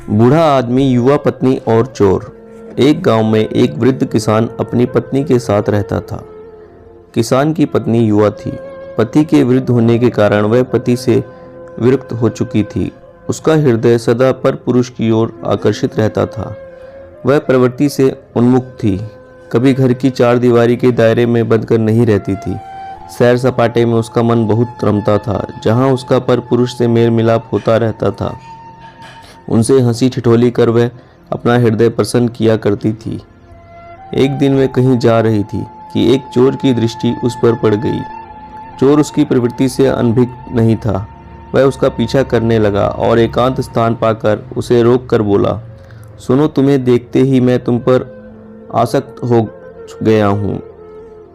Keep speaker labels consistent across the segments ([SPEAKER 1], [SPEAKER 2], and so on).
[SPEAKER 1] बूढ़ा आदमी, युवा पत्नी और चोर। एक गांव में एक वृद्ध किसान अपनी पत्नी के साथ रहता था। किसान की पत्नी युवा थी। पति के वृद्ध होने के कारण वह पति से विरक्त हो चुकी थी। उसका हृदय सदा पर पुरुष की ओर आकर्षित रहता था। वह प्रवृत्ति से उन्मुख थी, कभी घर की चार दीवारी के दायरे में बंद कर नहीं रहती थी। सैर सपाटे में उसका मन बहुत रमता था, जहाँ उसका पर पुरुष से मेल मिलाप होता रहता था। उनसे हंसी ठिठोली कर वह अपना हृदय प्रसन्न किया करती थी। एक दिन वह कहीं जा रही थी कि एक चोर की दृष्टि उस पर पड़ गई। चोर उसकी प्रवृत्ति से अनभिज्ञ नहीं था। वह उसका पीछा करने लगा और एकांत स्थान पाकर उसे रोक कर बोला, सुनो, तुम्हें देखते ही मैं तुम पर आसक्त हो गया हूँ।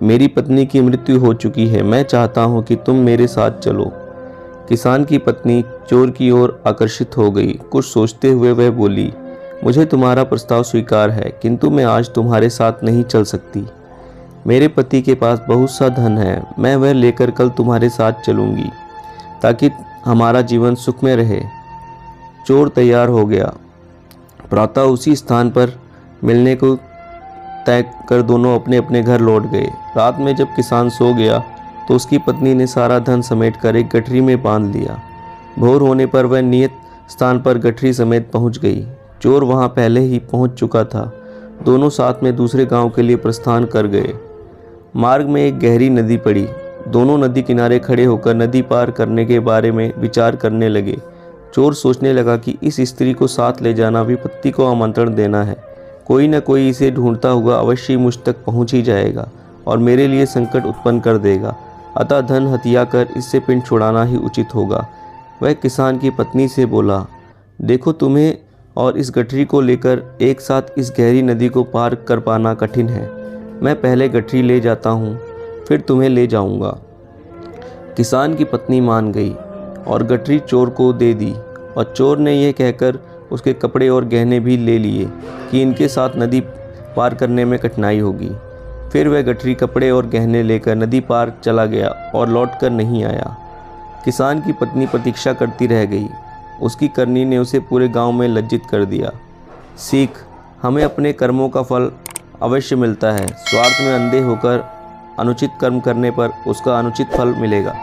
[SPEAKER 1] मेरी पत्नी की मृत्यु हो चुकी है। मैं चाहता हूँ कि तुम मेरे साथ चलो। किसान की पत्नी चोर की ओर आकर्षित हो गई। कुछ सोचते हुए वह बोली, मुझे तुम्हारा प्रस्ताव स्वीकार है, किंतु मैं आज तुम्हारे साथ नहीं चल सकती। मेरे पति के पास बहुत सा धन है। मैं वह लेकर कल तुम्हारे साथ चलूंगी ताकि हमारा जीवन सुख में रहे। चोर तैयार हो गया। प्रातः उसी स्थान पर मिलने को तय कर दोनों अपने अपने घर लौट गए। रात में जब किसान सो गया तो उसकी पत्नी ने सारा धन समेटकर एक गठरी में बांध लिया। भोर होने पर वह नियत स्थान पर गठरी समेत पहुंच गई। चोर वहां पहले ही पहुंच चुका था। दोनों साथ में दूसरे गांव के लिए प्रस्थान कर गए। मार्ग में एक गहरी नदी पड़ी। दोनों नदी किनारे खड़े होकर नदी पार करने के बारे में विचार करने लगे। चोर सोचने लगा कि इस स्त्री को साथ ले जाना विपत्ति को आमंत्रण देना है। कोई न कोई इसे ढूंढता हुआ अवश्य मुझ तक पहुंच ही जाएगा और मेरे लिए संकट उत्पन्न कर देगा। अतः धन हथिया कर इससे पिंड छुड़ाना ही उचित होगा। वह किसान की पत्नी से बोला, देखो, तुम्हें और इस गठरी को लेकर एक साथ इस गहरी नदी को पार कर पाना कठिन है। मैं पहले गठरी ले जाता हूँ, फिर तुम्हें ले जाऊँगा। किसान की पत्नी मान गई और गठरी चोर को दे दी और चोर ने यह कहकर उसके कपड़े और गहने भी ले लिए कि इनके साथ नदी पार करने में कठिनाई होगी। फिर वह गठरी, कपड़े और गहने लेकर नदी पार चला गया और लौटकर नहीं आया। किसान की पत्नी प्रतीक्षा करती रह गई। उसकी करनी ने उसे पूरे गांव में लज्जित कर दिया। सीख, हमें अपने कर्मों का फल अवश्य मिलता है। स्वार्थ में अंधे होकर अनुचित कर्म करने पर उसका अनुचित फल मिलेगा।